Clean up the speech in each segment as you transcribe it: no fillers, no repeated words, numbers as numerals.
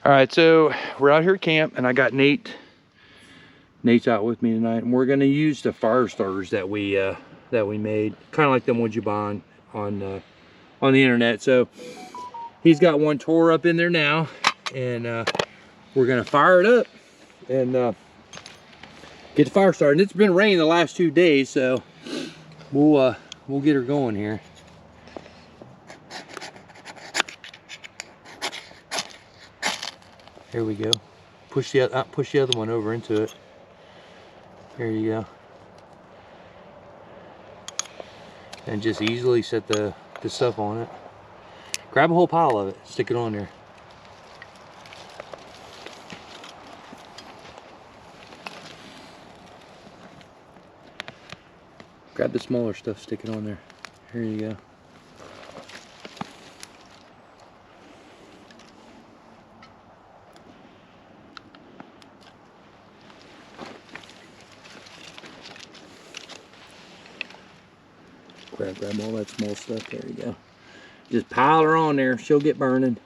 All right, so we're out here at camp, and I got Nate. Nate's out with me tonight, and we're gonna use the fire starters that we made, kind of like them ones you buy on the internet. So he's got one tore up in there now, and we're gonna fire it up and get the fire started. And it's been raining the last 2 days, so we'll get her going here. Here we go. Push the other one over into it. There you go. And just easily set the stuff on it. Grab a whole pile of it, stick it on there. Grab the smaller stuff, stick it on there. Here you go. Grab all that small stuff. There you go. Just pile her on there. She'll get burning.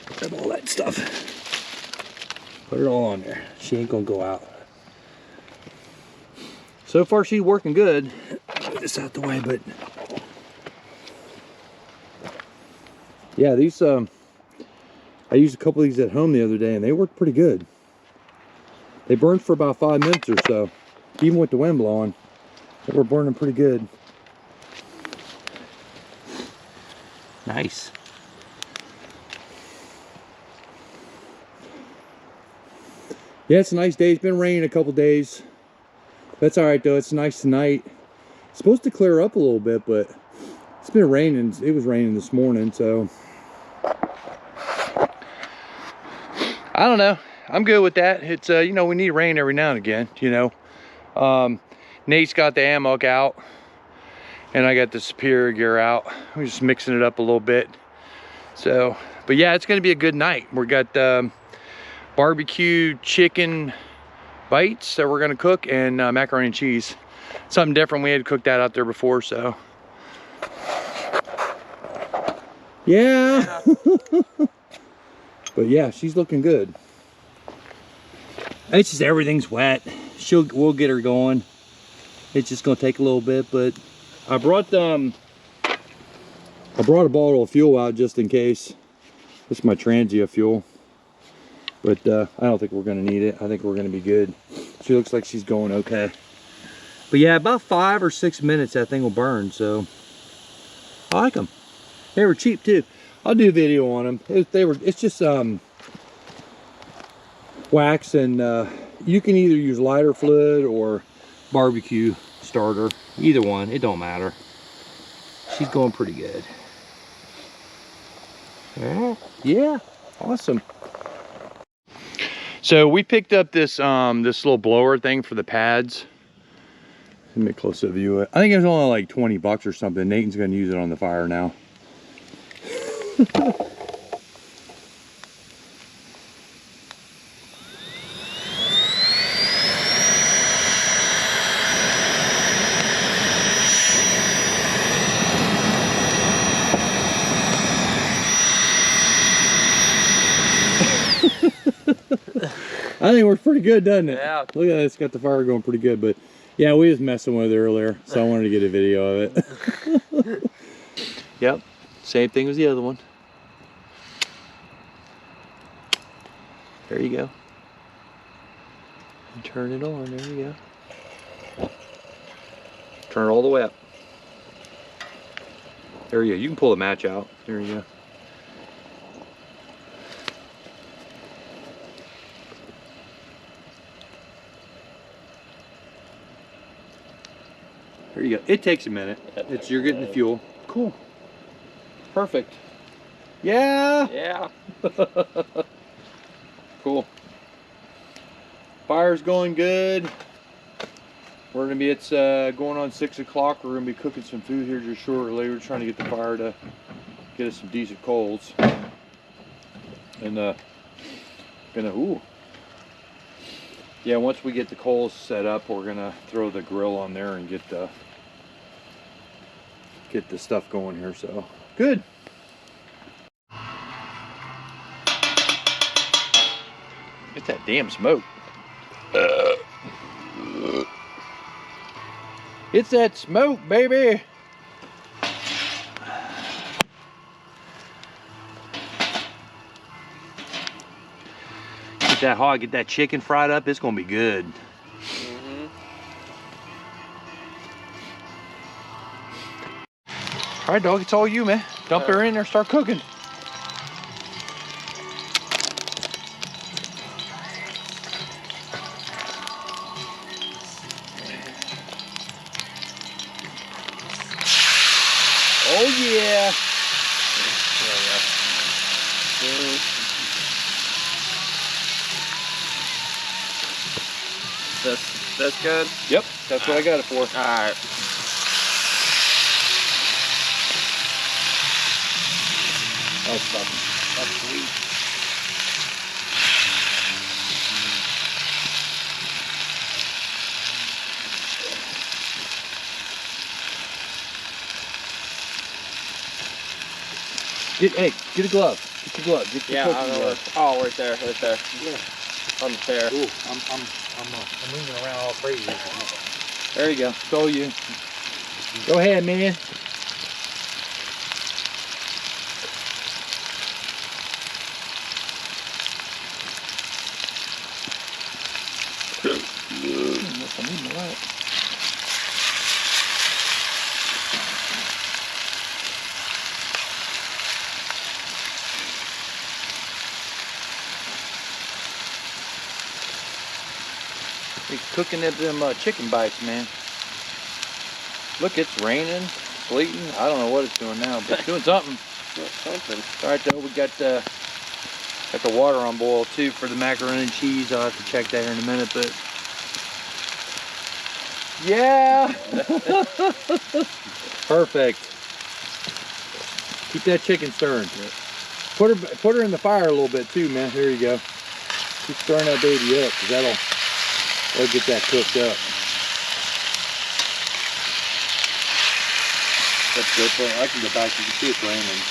Grab all that stuff. Put it all on there. She ain't gonna go out. So far she's working good. Move this out the way, but yeah, these I used a couple of these at home the other day, and they worked pretty good. They burned for about 5 minutes or so. Even with the wind blowing, they were burning pretty good. Nice. Yeah, it's a nice day. It's been raining a couple days. That's all right though. It's nice tonight. It's supposed to clear up a little bit, but it's been raining. It was raining this morning, so I don't know. I'm good with that. It's you know, we need rain every now and again, you know. Nate's got the hammock out, and I got the superior gear out. We're just mixing it up a little bit. So, but yeah, it's gonna be a good night. We got barbecue chicken bites that we're gonna cook, and macaroni and cheese. Something different. We had cooked that out there before, so yeah. But yeah, she's looking good. It's just everything's wet. We'll get her going. It's just gonna take a little bit, but I brought a bottle of fuel out just in case. This is my Transient fuel, but I don't think we're gonna need it. I think we're gonna be good. She looks like she's going okay. But yeah, about 5 or 6 minutes that thing will burn. So I like them. They were cheap too. I'll do a video on them. It's just wax, and you can either use lighter fluid or barbecue starter. Either one, it don't matter. She's going pretty good. Yeah, awesome. So we picked up this this little blower thing for the pads. Let me close up view it. I think it was only like 20 bucks or something. Nathan's gonna use it on the fire now. I think it works pretty good, doesn't it? Yeah. Look at that, it's got the fire going pretty good. But yeah, we was messing with it earlier, so I wanted to get a video of it. Yep, same thing as the other one. There you go. And turn it on, there you go. Turn it all the way up. There you go, you can pull the match out. There you go. There you go. It takes a minute. You're getting the fuel. Cool. Perfect. Yeah. Yeah. Cool. Fire's going good. We're gonna be, it's going on 6 o'clock. We're gonna be cooking some food here just shortly. We're trying to get the fire to get us some decent coals. And yeah, once we get the coals set up, we're gonna throw the grill on there and get get the stuff going here. So good. Get that damn smoke. It's that smoke, baby. Get that hog, get that chicken fried up. It's gonna be good. All right, dog, it's all you, man. Dump her in there, start cooking. Oh yeah. That's good? Yep, that's what I got it for. Alright. That's sweet. Get a glove. Get your glove. Get your Yeah, I know where. Oh, right there, right there. Yeah. On the chair. Ooh, I'm moving around all crazy. There you go. It's all you. Go ahead, man. He's cooking at them chicken bites, man. Look, it's raining, sleeting. I don't know what it's doing now, but it's doing something. Something. All right, though, we got the water on boil too for the macaroni and cheese. I'll have to check that here in a minute, but yeah, perfect. Keep that chicken stirring. Put her in the fire a little bit too, man. Here you go. Keep stirring that baby up, 'cause that'll get that cooked up. That's good. So I can go back. You can see it's raining.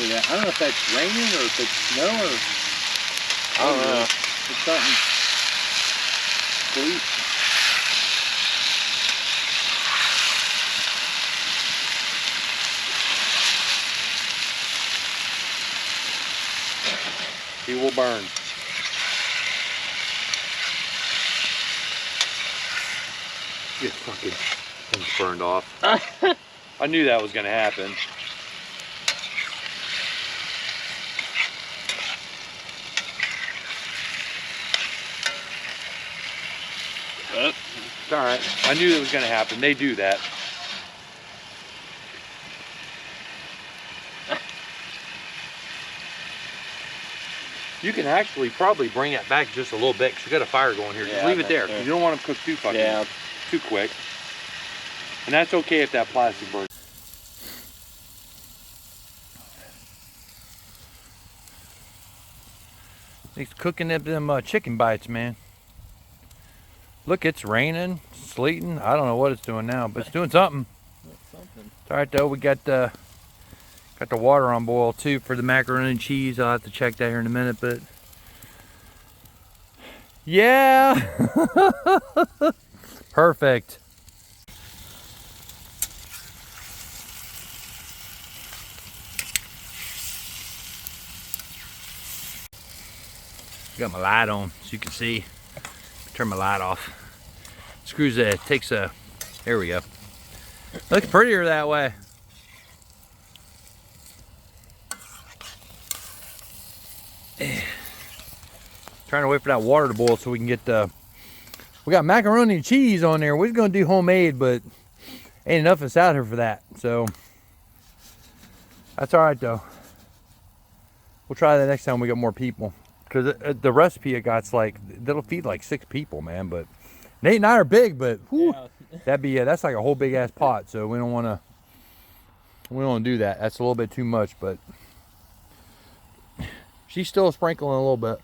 Yeah, I don't know if that's raining or if it's snow or I don't know. It's something sweet. He will burn. Get fucking thing's burned off. I knew that was gonna happen. It's all right. I knew it was gonna happen. They do that. You can actually probably bring it back just a little bit because you got a fire going here. Just leave it there. You don't want them cooked too fucking too quick. And that's okay if that plastic burns. He's cooking up them chicken bites, man. Look, it's raining, sleeting. I don't know what it's doing now, but it's doing something. It's all right though. We got the water on boil too for the macaroni and cheese. I'll have to check that here in a minute, but yeah, perfect. Got my light on so you can see. Turn my light off. Screws that, takes a, there we go. Looks prettier that way. Trying to wait for that water to boil so we can get the, we got macaroni and cheese on there. We're gonna do homemade, but ain't enough of us out here for that. So that's all right though. We'll try that next time we got more people. Because the recipe I got's like, that'll feed like 6 people, man. But Nate and I are big, but whew, that'd be, that's like a whole big ass pot. So we don't want to do that. That's a little bit too much, but she's still sprinkling a little bit.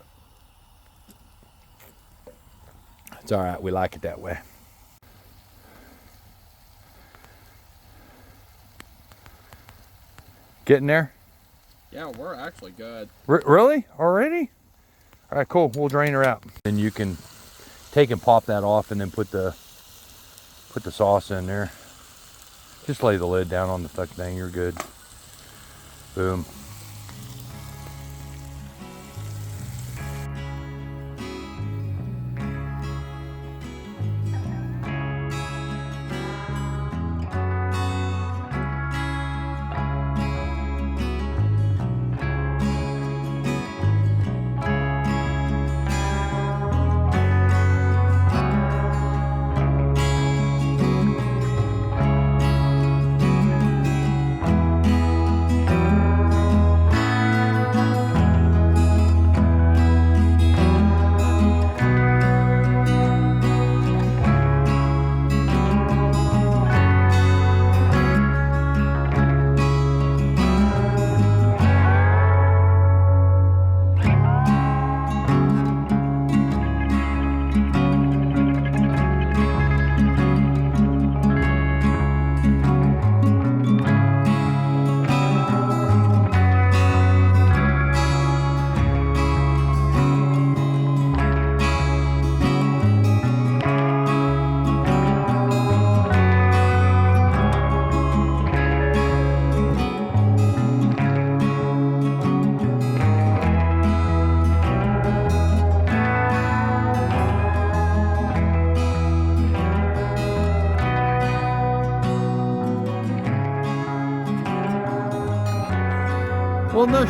It's all right. We like it that way. Getting there? Yeah, we're actually good. Really? Already? All right, cool. We'll drain her out. And you can take and pop that off and then put the sauce in there. Just lay the lid down on the fucking thing. You're good. Boom. Well, no.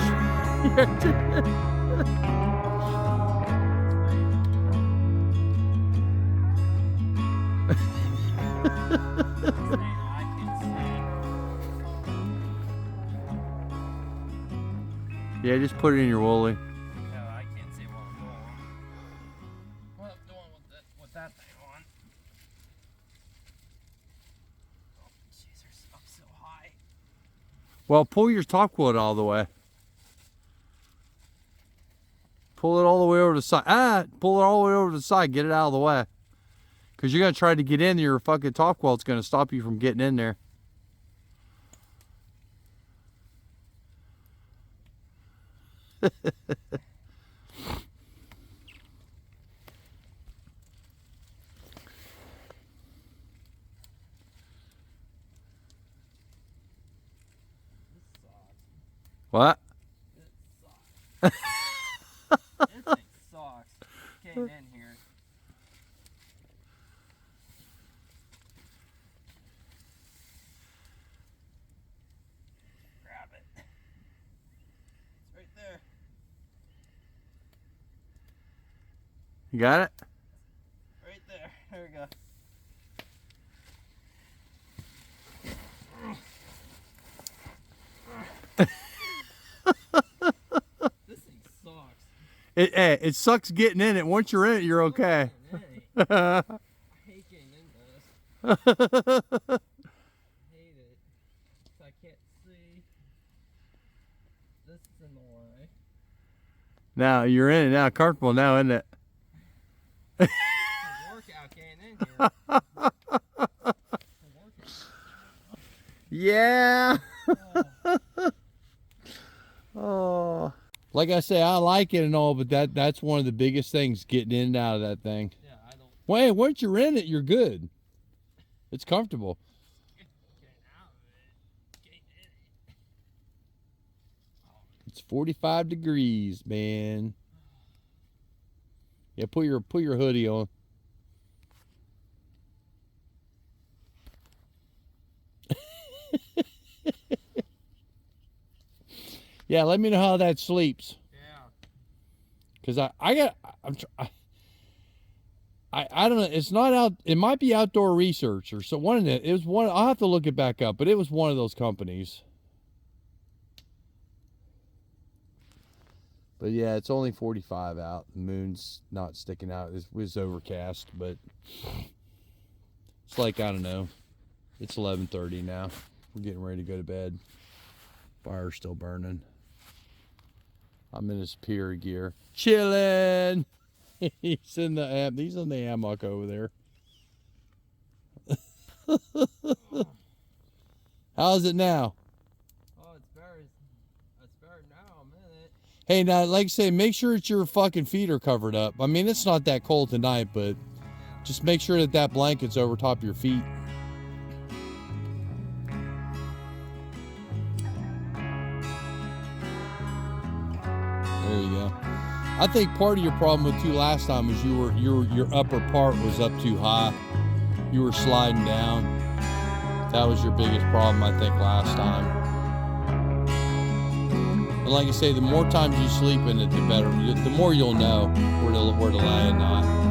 Yeah, just put it in your woolly. Yeah, I can't see what I'm doing. What I'm doing with that thing on. Oh, jeez, they're up so high. Well, pull your top quote all the way. Pull it all the way over to the side. Pull it all the way over to the side. Get it out of the way. Because you're going to try to get in there, your fucking top quilt's going to stop you from getting in there. What? This thing sucks. Getting in here. Grab it. It's right there. You got it? Right there. There we go. This thing sucks. It sucks getting in it. Once you're in it, you're okay. I hate getting into this. I hate it. I can't see. This is in the way. Now you're in it now, comfortable now, isn't it? It's a workout getting in here. Yeah. Oh. Like I say, I like it and all, but that's one of the biggest things, getting in and out of that thing. Yeah, I don't. Well, once you're in it, you're good. It's comfortable. Getting out of it. Getting in it. It's 45 degrees, man. Yeah, put your hoodie on. Yeah, let me know how that sleeps. Yeah. Cause I don't know. It's not out. It might be Outdoor Research or so. One of the. It was one. I'll have to look it back up, but it was one of those companies. But yeah, it's only 45 out. The moon's not sticking out. It was overcast, but it's like, I don't know. It's 11:30 now. We're getting ready to go to bed. Fire's still burning. I'm in his pier gear. Chilling. He's in the he's in the hammock over there. How's it now? Oh, it's better now, a minute. Hey, now, like I say, make sure that your fucking feet are covered up. I mean, it's not that cold tonight, but just make sure that that blanket's over top of your feet. There you go. I think part of your problem with you last time was your upper part was up too high. You were sliding down. That was your biggest problem, I think, last time. And like I say, the more times you sleep in it, the better. The more you'll know where to lay and not.